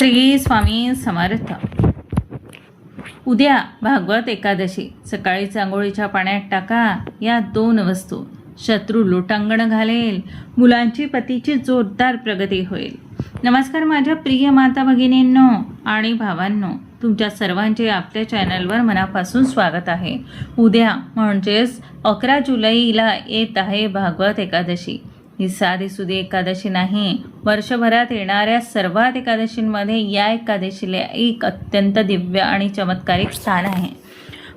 श्री स्वामी समर्थ. उद्या भागवत एकादशी. सकाळीच आंघोळीच्या पाण्यात टाका या 2 वस्तू. शत्रू लोटांगण घालेल, मुलांची पतीची जोरदार प्रगती होईल. नमस्कार माझ्या प्रिय माता भगिनींनो आणि भावांनो, तुमच्या सर्वांचे आपल्या चॅनलवर मनापासून स्वागत आहे. उद्या म्हणजेच 11 जुलैला येत आहे भागवत एकादशी. ही साधीसुधी एकादशी नाही, वर्षभरात येणाऱ्या सर्वात एकादशींमध्ये या एकादशीला एक अत्यंत दिव्य आणि चमत्कारिक स्थान आहे.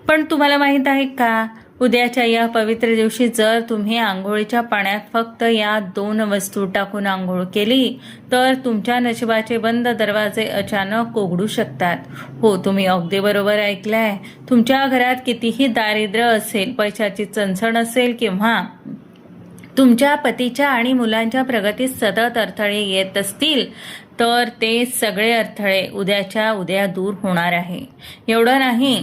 पण तुम्हाला माहीत आहे का, उद्याच्या या पवित्र दिवशी जर तुम्ही आंघोळीच्या पाण्यात फक्त या 2 वस्तू टाकून आंघोळ केली तर तुमच्या नशिबाचे बंद दरवाजे अचानक उघडू शकतात. हो, तुम्ही अगदी बरोबर ऐकलंय. तुमच्या घरात कितीही दारिद्र्य असेल, पैशाची चणचण असेल किंवा तुमच्या पतीच्या आणि मुलांच्या प्रगतीत सतत अडथळे येत असतील तर ते सगळे अडथळे उद्याच्या उद्या दूर होणार आहे. एवढं नाही,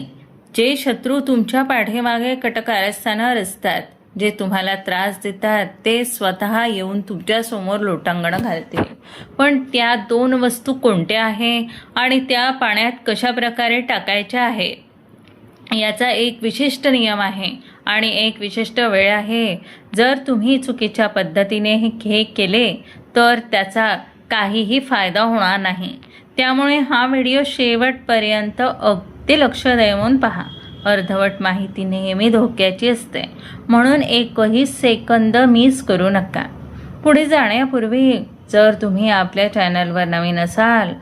जे शत्रू तुमच्या पाठीमागे कटकारस्थानावर असतात, जे तुम्हाला त्रास देतात, ते स्वतः येऊन तुमच्या समोर लोटांगण घालतील. पण त्या 2 वस्तू कोणत्या आहे आणि त्या पाण्यात कशा प्रकारे टाकायच्या आहे याचा एक विशिष्ट नियम आहे आणि एक विशिष्ट वेळ आहे. जर तुम्ही चुकीच्या पद्धतीने हे केले तर त्याचा काहीही फायदा होणार नाही. त्यामुळे हा व्हिडिओ शेवटपर्यंत अगदी लक्ष देऊन पहा. अर्धवट माहिती नेहमी धोक्याची असते, म्हणून एकही सेकंद मिस करू नका. पुढे जाण्यापूर्वी जर तुम्ही आपल्या चॅनलवर नवीन असाल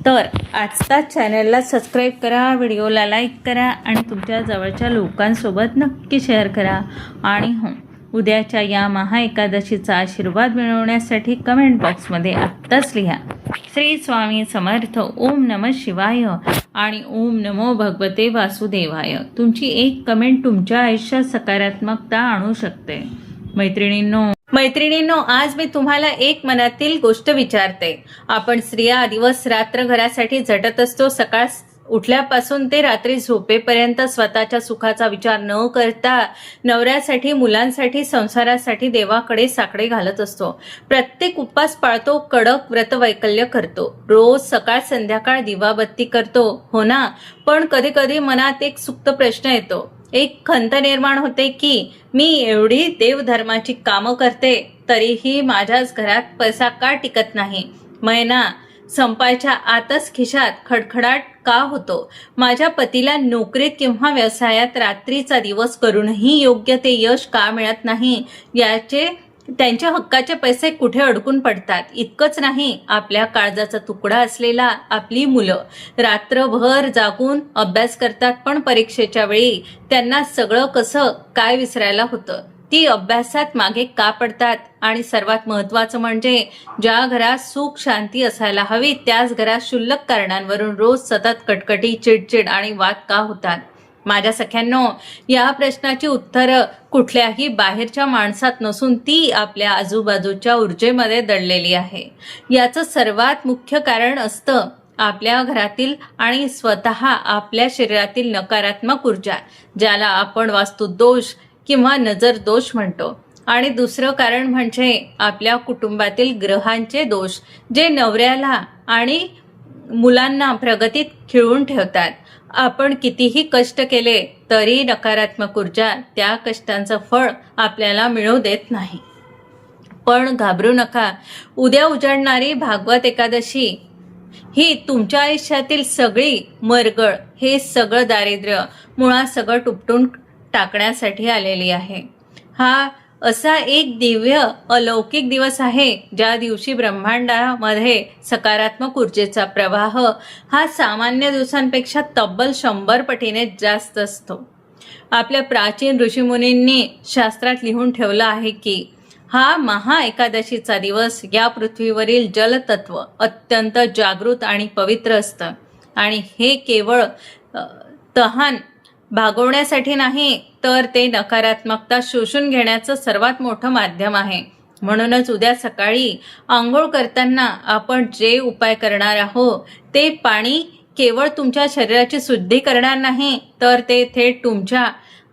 तर आजचाच चॅनलला सबस्क्राईब करा, व्हिडिओला लाईक करा आणि तुमच्या जवळच्या लोकांसोबत नक्की शेअर करा. आणि हो, उद्याच्या या महाएकादशीचा आशीर्वाद मिळवण्यासाठी कमेंट बॉक्समध्ये आत्ताच लिहा श्री स्वामी समर्थ, ओम नमः शिवाय आणि ओम नमो भगवते वासुदेवाय. तुमची एक कमेंट तुमच्या आयुष्यात सकारात्मकता आणू शकते. मैत्रिणींनो, आज मी तुम्हाला एक मनातील गोष्ट विचारते. आपण स्त्रिया दिवस रात्र घरासाठी झटत असतो. सकाळ उठल्यापासून ते रात्री झोपेपर्यंत स्वतःच्या सुखाचा विचार न करता नवऱ्यासाठी, मुलांसाठी, संसारासाठी देवाकडे साकडे घालत असतो. प्रत्येक उपवास पाळतो, कडक व्रतवैकल्य करतो, रोज सकाळ संध्याकाळ दिवाबत्ती करतो, हो ना. पण कधी कधी मनात एक सुप्त प्रश्न येतो, एक खंत निर्माण होते की मी एवढी देवधर्माची कामं करते तरीही माझ्याच घरात पैसा का टिकत नाही? महिना संपायच्या आतच खिशात खडखडाट का होतो? माझ्या पतीला नोकरीत किंवा व्यवसायात रात्रीचा दिवस करूनही योग्य ते यश का मिळत नाही? याचे त्यांच्या हक्काचे पैसे कुठे अडकून पडतात? इतकंच नाही, आपल्या काळजाचा तुकडा असलेला आपली मुलं रात्रभर जागून अभ्यास करतात, पण परीक्षेच्या वेळी त्यांना सगळं कसं काय विसरायला होतं. ती अभ्यासात मागे का पडतात? आणि सर्वात महत्त्वाचं म्हणजे ज्या घरात सुख शांती असायला हवी त्याच घरात क्षुल्लक कारणांवरून रोज सतत कटकटी, चिडचिड आणि वाद का होतात? माझ्या सख्यांनो, या प्रश्नाची उत्तरं कुठल्याही बाहेरच्या माणसात नसून ती आपल्या आजूबाजूच्या ऊर्जेमध्ये दडलेली आहे. याचं सर्वात मुख्य कारण असतं आपल्या घरातील आणि स्वतः आपल्या शरीरातील नकारात्मक ऊर्जा, ज्याला आपण वास्तुदोष किंवा नजर दोष म्हणतो. आणि दुसरं कारण म्हणजे आपल्या कुटुंबातील ग्रहांचे दोष, जे नवऱ्याला आणि मुलांना प्रगतीत खिळवून ठेवतात. आपण कितीही कष्ट केले तरी नकारात्मक ऊर्जा त्या कष्टांचं फळ आपल्याला मिळवू देत नाही. पण घाबरू नका, उद्या उजाडणारी भागवत एकादशी ही तुमच्या आयुष्यातील सगळी मरगळ, हे सगळं दारिद्र्य मुळात सगळं उपटून टाकण्यासाठी आलेली आहे. हा असा एक दिव्य अलौकिक दिवस आहे ज्या दिवशी ब्रह्मांडामध्ये सकारात्मक ऊर्जेचा प्रवाह हा सामान्य दिवसांपेक्षा तब्बल 100 पटीने जास्त असतो. आपल्या प्राचीन ऋषीमुनींनी शास्त्रात लिहून ठेवलं आहे की हा महाएकादशीचा दिवस या पृथ्वीवरील जलतत्व अत्यंत जागृत आणि पवित्र असतं. आणि हे केवळ तहान भागवण्यासाठी नाही, तर ते नकारात्मकता शोषून घेण्याचं सर्वात मोठं माध्यम आहे. म्हणूनच उद्या सकाळी आंघोळ करताना आपण जे उपाय करणार आहोत ते पाणी केवळ तुमच्या शरीराची शुद्धी करणार नाही, तर ते थेट तुमच्या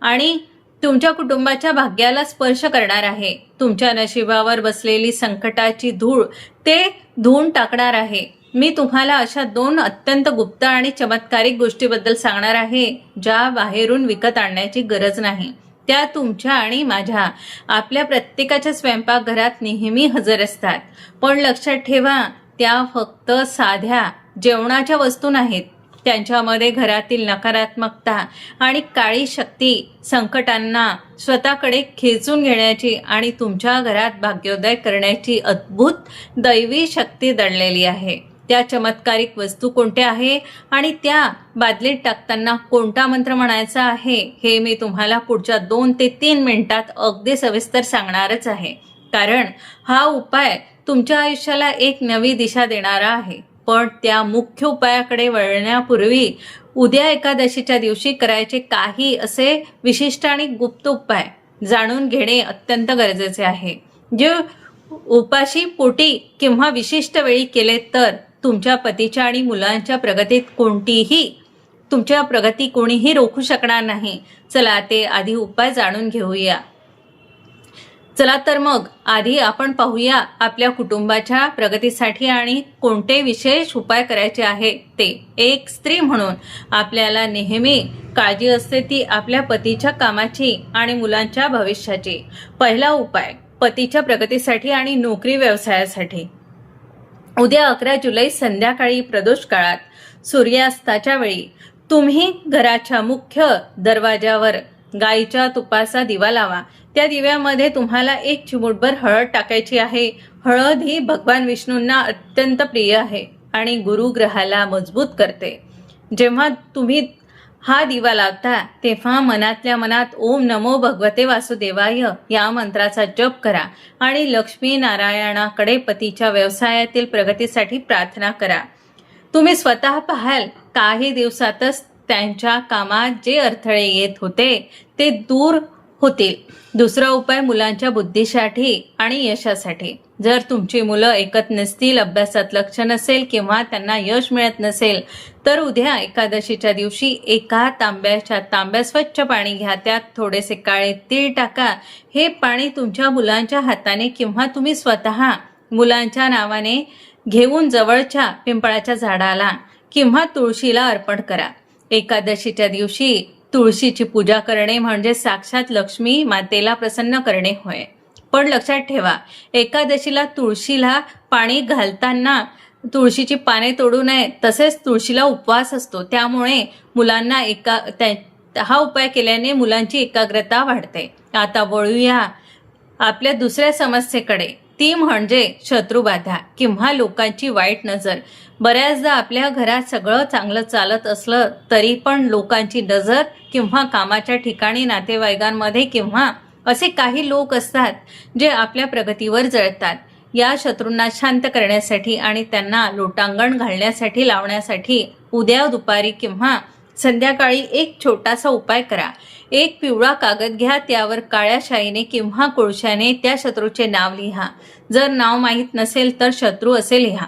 आणि तुमच्या कुटुंबाच्या भाग्याला स्पर्श करणार आहे. तुमच्या नशिबावर बसलेली संकटाची धूळ ते धुवून टाकणार आहे. मी तुम्हाला अशा 2 अत्यंत गुप्त आणि चमत्कारिक गोष्टीबद्दल सांगणार आहे, ज्या बाहेरून विकत आणण्याची गरज नाही. त्या तुमच्या आणि माझ्या, आपल्या प्रत्येकाच्या स्वयंपाकघरात नेहमी हजर असतात. पण लक्षात ठेवा, त्या फक्त साध्या जेवणाच्या वस्तू नाहीत. त्यांच्यामध्ये घरातील नकारात्मकता आणि काळी शक्ती, संकटांना स्वतःकडे खेचून घेण्याची आणि तुमच्या घरात भाग्योदय करण्याची अद्भुत दैवी शक्ती दडलेली आहे. त्या चमत्कारिक वस्तू कोणत्या आहे आणि त्या बादलीत टाकताना कोणता मंत्र म्हणायचा आहे, हे मी तुम्हाला पुढच्या 2 ते 3 मिनिटात अगदी सविस्तर सांगणारच आहे. कारण हा उपाय तुमच्या आयुष्याला एक नवी दिशा देणारा आहे. पण त्या मुख्य उपायाकडे वळण्यापूर्वी उद्या एकादशीच्या दिवशी करायचे काही असे विशिष्ट आणि गुप्त उपाय जाणून घेणे अत्यंत गरजेचे आहे, जे उपाशी पोटी किंवा विशिष्ट वेळी केले तर तुमच्या पतीच्या आणि मुलांच्या प्रगती कोणीही रोखू शकणार नाही. चला ते आधी उपाय जाणून घेऊया. चला तर मग आधी आपण पाहूया आपल्या कुटुंबाच्या प्रगतीसाठी आणि कोणते विशेष उपाय करायचे आहे ते. एक स्त्री म्हणून आपल्याला नेहमी काळजी असते ती आपल्या पतीच्या कामाची आणि मुलांच्या भविष्याची. पहिला उपाय पतीच्या प्रगतीसाठी आणि नोकरी व्यवसायासाठी. उद्या 11 जुलै संध्याकाळी प्रदोष काळात सूर्यास्ताच्या वेळी तुम्ही घराच्या मुख्य दरवाजावर गाईच्या तुपाचा दिवा लावा. त्या दिव्यामध्ये तुम्हाला 1 चिमूटभर हळद टाकायची आहे. हळद ही भगवान विष्णूंना अत्यंत प्रिय आहे आणि गुरुग्रहाला मजबूत करते. जेव्हा तुम्ही हा दिवा लावता तेव्हा मनातल्या मनात ओम नमो भगवते वासुदेवाय या मंत्राचा जप करा आणि लक्ष्मी नारायणाकडे पतीच्या व्यवसायातील प्रगतीसाठी प्रार्थना करा. तुम्ही स्वतः पाहाल, काही दिवसातच त्यांच्या कामात जे अडथळे येत होते ते दूर होतील. दुसरा उपाय मुलांच्या बुद्धीसाठी आणि यशासाठी. जर तुमची मुलं ऐकत नसतील, अभ्यासात लक्ष नसेल किंवा त्यांना यश मिळत नसेल, तर उद्या एकादशीच्या दिवशी एका तांब्यात स्वच्छ पाणी घ्या. त्यात थोडेसे काळे तीळ टाका. हे पाणी तुमच्या मुलांच्या हाताने किंवा तुम्ही स्वतः मुलांच्या नावाने घेऊन जवळच्या पिंपळाच्या झाडाला किंवा तुळशीला अर्पण करा. एकादशीच्या दिवशी तुळशीची पूजा करणे म्हणजे साक्षात लक्ष्मी मातेला प्रसन्न करणे होय. पण लक्षात ठेवा, एकादशीला तुळशीला पाणी घालताना तुळशीची पाने तोडू नये. तसेच तुळशीला उपवास असतो, त्यामुळे मुलांना हा उपाय केल्याने मुलांची एकाग्रता वाढते. आता वळूया आपल्या दुसऱ्या समस्येकडे. ती म्हणजे शत्रुबाधा किंवा लोकांची वाईट नजर. बऱ्याचदा आपल्या घरात सगळं चांगलं चालत असलं तरी पण लोकांची नजर किंवा कामाच्या ठिकाणी, नातेवाईकांमध्ये किंवा असे काही लोक असतात जे आपल्या प्रगतीवर जळतात. या शत्रूंना शांत करण्यासाठी आणि त्यांना लोटांगण घालण्यासाठी लावण्यासाठी उद्या दुपारी किंवा संध्याकाळी एक छोटासा उपाय करा. एक पिवळा कागद घ्या, त्यावर काळ्या शाईने किंवा कोळशाने त्या शत्रूचे नाव लिहा. जर नाव माहीत नसेल तर शत्रू असे लिहा.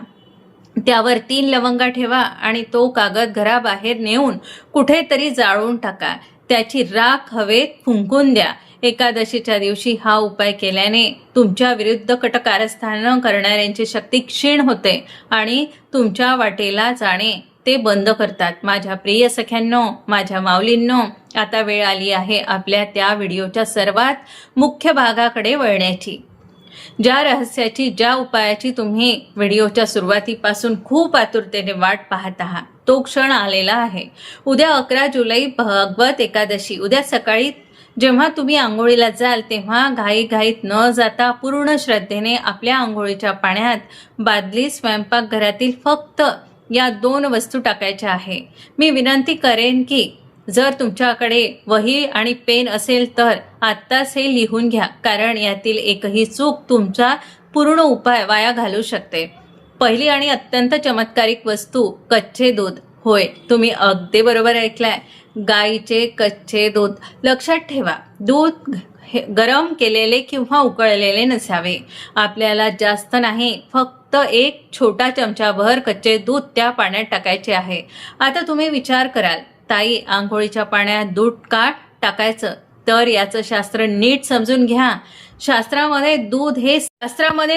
त्यावर 3 लवंगा ठेवा आणि तो कागद घराबाहेर नेऊन कुठेतरी जाळून टाका. त्याची राख हवेत फुंकून द्या. एकादशीच्या दिवशी हा उपाय केल्याने तुमच्या विरुद्ध कटकारस्थान करणाऱ्यांची शक्ती क्षीण होते आणि तुमच्या वाटेला जाणे ते बंद करतात. माझ्या प्रिय सख्यांनो, माझ्या माऊलींनो, आता वेळ आली आहे आपल्या त्या व्हिडिओच्या सर्वात मुख्य भागाकडे वळण्याची. ज्या रहस्याची, ज्या उपायाची तुम्ही व्हिडिओच्या सुरुवातीपासून खूप आतुरतेने वाट पाहत आहात, तो क्षण आलेला आहे. उद्या 11 जुलै भगवत एकादशी. उद्या सकाळी जेव्हा तुम्ही आंघोळीला जाल तेव्हा घाईघाईत न जाता पूर्ण श्रद्धेने आपल्या आंघोळीच्या पाण्यात बादली स्वयंपाकघरातील फक्त या 2 वस्तू टाकायच्या आहे. मी विनंती करेन की जर तुमच्याकडे वही आणि पेन असेल तर आत्ताच हे लिहून घ्या, कारण यातील एकही चूक तुमचा पूर्ण उपाय वाया घालू शकते. पहिली आणि अत्यंत चमत्कारिक वस्तू कच्चे दूध. होय, तुम्ही अगदी बरोबर ऐकलाय, गाईचे कच्चे दूध. लक्षात ठेवा, दूध गरम केलेले किंवा उकळलेले नसावे. आपल्याला जास्त नाही, फक्त 1 छोटा चमचाभर कच्चे दूध त्या पाण्यात टाकायचे आहे. आता तुम्ही विचार कराल, ताई आंघोळीच्या पाण्यात दूध का टाकायचं? तर याचं शास्त्र नीट समजून घ्या. शास्त्रामध्ये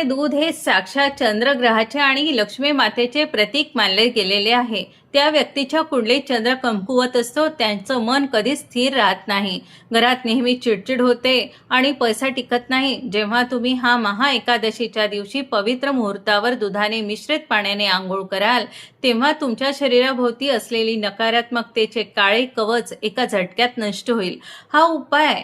दूध हे साक्षात चंद्रग्रहाचे आणि लक्ष्मी मातेचे प्रतीक मानले गेलेले आहे. त्या व्यक्तीच्या कुंडलीत चंद्र कमकुवत असतो, त्यांचं मन कधीच स्थिर राहत नाही. घरात नेहमी चिडचिड होते आणि पैसा टिकत नाही. जेव्हा तुम्ही हा महाएकादशीच्या दिवशी पवित्र मुहूर्तावर दुधाने मिश्रित पाण्याने आंघोळ कराल, तेव्हा तुमच्या शरीराभोवती असलेली नकारात्मकतेचे काळे कवच एका झटक्यात नष्ट होईल. हा उपाय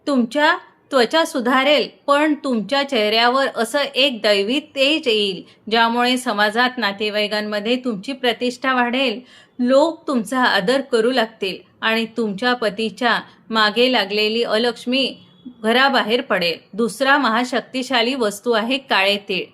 तुमच्या त्वचा सुधारेल, पण तुमच्या चेहऱ्यावर असं एक दैवी तेज येईल, ज्यामुळे समाजात, नातेवाईकांमध्ये तुमची प्रतिष्ठा वाढेल. लोक तुमचा आदर करू लागतील आणि तुमच्या पतीच्या मागे लागलेली अलक्ष्मी घराबाहेर पडेल. दुसरा महाशक्तिशाली वस्तू आहे काळे तीळ.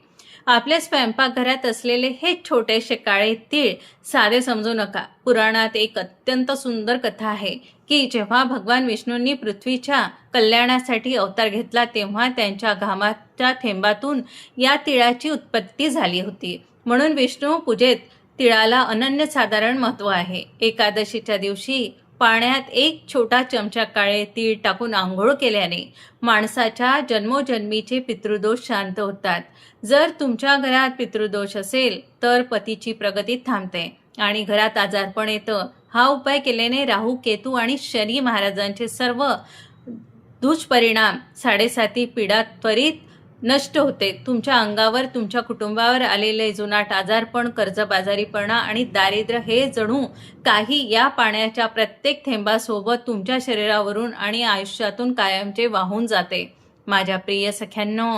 आपल्या स्वयंपाकघरात असलेले हे छोटेसे काळे तीळ साधे समजू नका. पुराणात एक अत्यंत सुंदर कथा आहे की जेव्हा भगवान विष्णूंनी पृथ्वीच्या कल्याणासाठी अवतार घेतला, तेव्हा त्यांच्या घामाच्या थेंबातून या तिळाची उत्पत्ती झाली होती. म्हणून विष्णू पूजेत तिळाला अनन्यसाधारण महत्त्व आहे. एकादशीच्या दिवशी पाण्यात एक छोटा चमचा काळे तीळ टाकून आंघोळ केल्याने माणसाच्या जन्मोजन्मीचे पितृदोष शांत होतात. जर तुमच्या घरात पितृदोष असेल तर पतीची प्रगती थांबते आणि घरात आजारपण येतं. हा उपाय केल्याने राहू, केतू आणि शनी महाराजांचे सर्व दुष्परिणाम, 7.5 पीडा त्वरित नष्ट होते. तुमच्या अंगावर, तुमच्या कुटुंबावर आलेले जुनाट आजारपण, कर्जबाजारीपणा आणि दारिद्र्य हे जणू काही या पाण्याच्या प्रत्येक थेंबासोबत तुमच्या शरीरावरून आणि आयुष्यातून कायमचे वाहून जाते. माझ्या प्रिय सख्यांनो,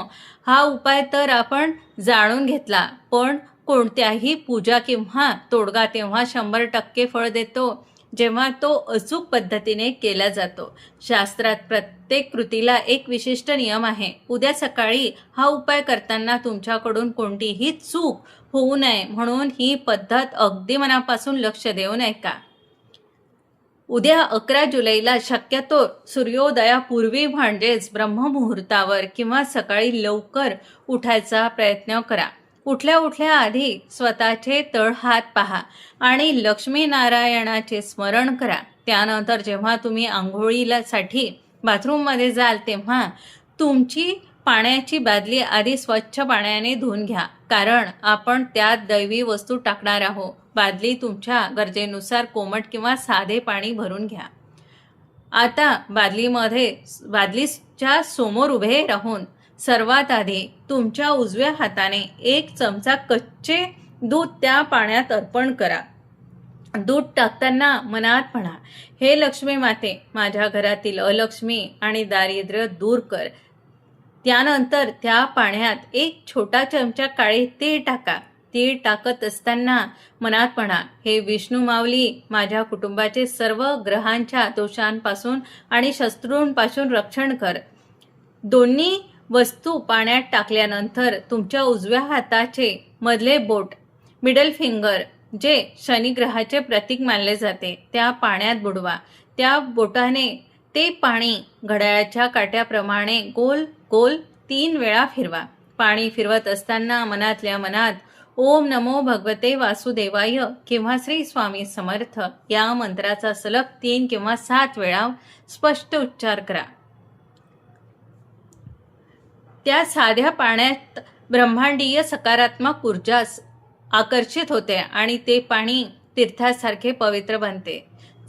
हा उपाय तर आपण जाणून घेतला, पण कोणत्याही पूजा किंवा तोडगा तेव्हा 100% फळ देतो जेव्हा तो अचूक पद्धतीने केला जातो. शास्त्रात प्रत्येक कृतीला एक विशिष्ट नियम आहे. उद्या सकाळी हा उपाय करताना तुमच्याकडून कोणतीही चूक होऊ नये म्हणून ही पद्धत अगदी मनापासून लक्ष देऊन ऐका. उद्या 11 जुलैला शक्यतो सूर्योदयापूर्वी म्हणजेच ब्रह्ममुहूर्तावर किंवा सकाळी लवकर उठायचा प्रयत्न करा. उठल्या आधी स्वतःचे तळहात पहा आणि लक्ष्मीनारायणाचे स्मरण करा. त्यानंतर जेव्हा तुम्ही आंघोळीसाठी बाथरूममध्ये जाल, तेव्हा तुमची पाण्याची बादली आधी स्वच्छ पाण्याने धुवून घ्या, कारण आपण त्यात दैवी वस्तू टाकणार आहोत. बादली तुमच्या गरजेनुसार कोमट किंवा साधे पाणी भरून घ्या. आता बादलीच्या समोर उभे राहून सर्वात आधी तुमच्या उजव्या हाताने 1 चमचा कच्चे दूध त्या पाण्यात अर्पण करा. दूध टाकताना मनात म्हणा, हे लक्ष्मी माते, माझ्या घरातील अलक्ष्मी आणि दारिद्र्य दूर कर. त्यानंतर त्या पाण्यात 1 छोटा चमचा काळे तीळ टाका. तीळ टाकत असताना मनात म्हणा, हे विष्णू माऊली, माझ्या कुटुंबाचे सर्व ग्रहांच्या दोषांपासून आणि शत्रूंपासून रक्षण कर. दोन्ही वस्तू पाण्यात टाकल्यानंतर तुमच्या उजव्या हाताचे मधले बोट, मिडल फिंगर, जे शनी ग्रहाचे प्रतीक मानले जाते, त्या पाण्यात बुडवा. त्या बोटाने ते पाणी घड्याळाच्या काट्याप्रमाणे गोल गोल 3 वेळा फिरवा. पाणी फिरवत असताना मनातल्या मनात ओम नमो भगवते वासुदेवाय किंवा श्री स्वामी समर्थ या मंत्राचा सलग 3 किंवा 7 वेळा स्पष्ट उच्चार करा. त्या साध्या पाण्यात ब्रह्मांडीय सकारात्मक ऊर्जा आकर्षित होते आणि ते पाणी तीर्थासारखे पवित्र बनते.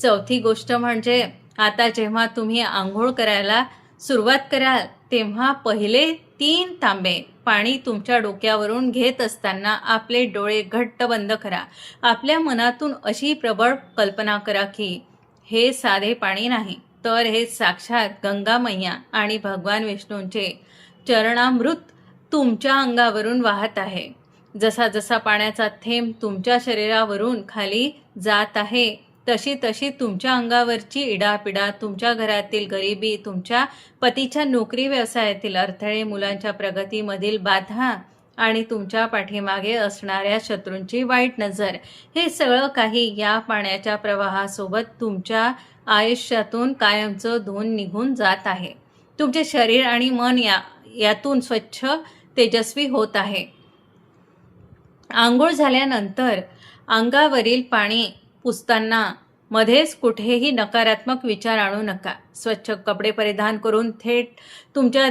चौथी गोष्ट म्हणजे, आता जेव्हा तुम्ही आंघोळ करायला सुरुवात कराल, तेव्हा पहिले 3 तांबे पाणी तुमच्या डोक्यावरून घेत असताना आपले डोळे घट्ट बंद करा. आपल्या मनातून अशी प्रबळ कल्पना करा की हे साधे पाणी नाही, तर हे साक्षात गंगा मैया आणि भगवान विष्णूंचे चरणामृत तुमच्या अंगावरून वाहत आहे. जसा जसा पाण्याचा थेंब तुमच्या शरीरावरून खाली जात आहे, तशी तशी तुमच्या अंगावरची इडापिडा, तुमच्या घरातील गरिबी, तुमच्या पतीच्या नोकरी व्यवसायातील अडथळे, मुलांच्या प्रगतीमधील बाधा आणि तुमच्या पाठीमागे असणाऱ्या शत्रूंची वाईट नजर, हे सगळं काही या पाण्याच्या प्रवाहासोबत तुमच्या आयुष्यातून कायमचं धुऊन निघून जात आहे. तुमचे शरीर आणि मन यातून स्वच्छ तेजस्वी होत आहे. आंघोळ झाल्यानंतर अंगावरील पाणी पुसताना मध्येच कुठेही नकारात्मक विचार आणू नका. स्वच्छ कपडे परिधान करून थेट तुमच्या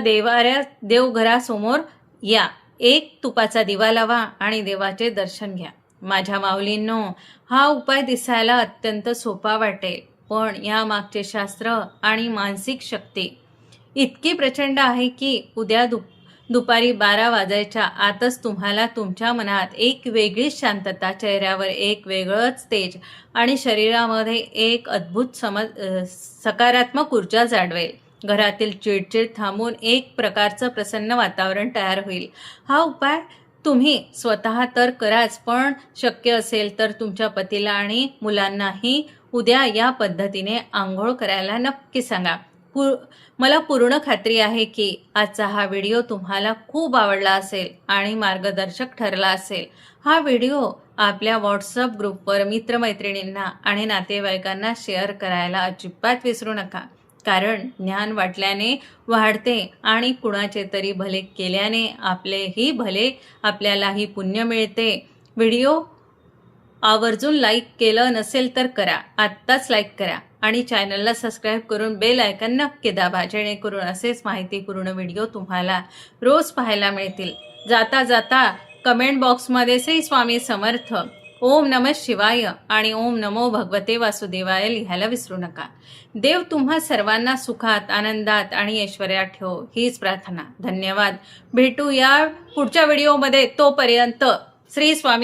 देवघरासमोर या. एक तुपाचा दिवा लावा आणि देवाचे दर्शन घ्या. माझ्या माऊलींनो, हा उपाय दिसायला अत्यंत सोपा वाटेल, पण यामागचे शास्त्र आणि मानसिक शक्ती इतकी प्रचंड आहे की उद्या दुपारी 12 वाजायच्या आतच तुम्हाला तुमच्या मनात एक वेगळीच शांतता, चेहऱ्यावर एक वेगळंच तेज आणि शरीरामध्ये एक अद्भुत सकारात्मक ऊर्जा जाणवेल. घरातील चिडचिड थांबून एक प्रकारचं प्रसन्न वातावरण तयार होईल. हा उपाय तुम्ही स्वतः तर कराच, पण शक्य असेल तर तुमच्या पतीला आणि मुलांनाही उद्या या पद्धतीने आंघोळ करायला नक्की सांगा. मला पूर्ण खात्री आहे की आजचा हा व्हिडिओ तुम्हाला खूप आवडला असेल आणि मार्गदर्शक ठरला असेल. हा व्हिडिओ आपल्या व्हॉट्सअप ग्रुपवर मित्रमैत्रिणींना आणि नातेवाईकांना शेअर करायला अजिबात विसरू नका. कारण ज्ञान वाटल्याने वाढते आणि कुणाचे तरी भले केल्याने आपलेही भले, आपल्यालाही पुण्य मिळते. व्हिडिओ आवर्जून लाईक केलं नसेल तर करा, आत्ताच लाईक करा आणि चॅनलला सबस्क्राईब करून बेल आयकॉन नक्की दाबा, जेणेकरून असेच माहितीपूर्ण व्हिडिओ तुम्हाला रोज पाहायला मिळतील. जाता जाता कमेंट बॉक्समध्ये श्री स्वामी समर्थ, ओम नमः शिवाय आणि ओम नमो भगवते वासुदेवाय लिहायला विसरू नका. देव तुम्हा सर्वांना सुखात, आनंदात आणि ऐश्वर्यात ठेवो, हीच प्रार्थना. धन्यवाद. भेटू या पुढच्या व्हिडिओमध्ये. तोपर्यंत श्री स्वामी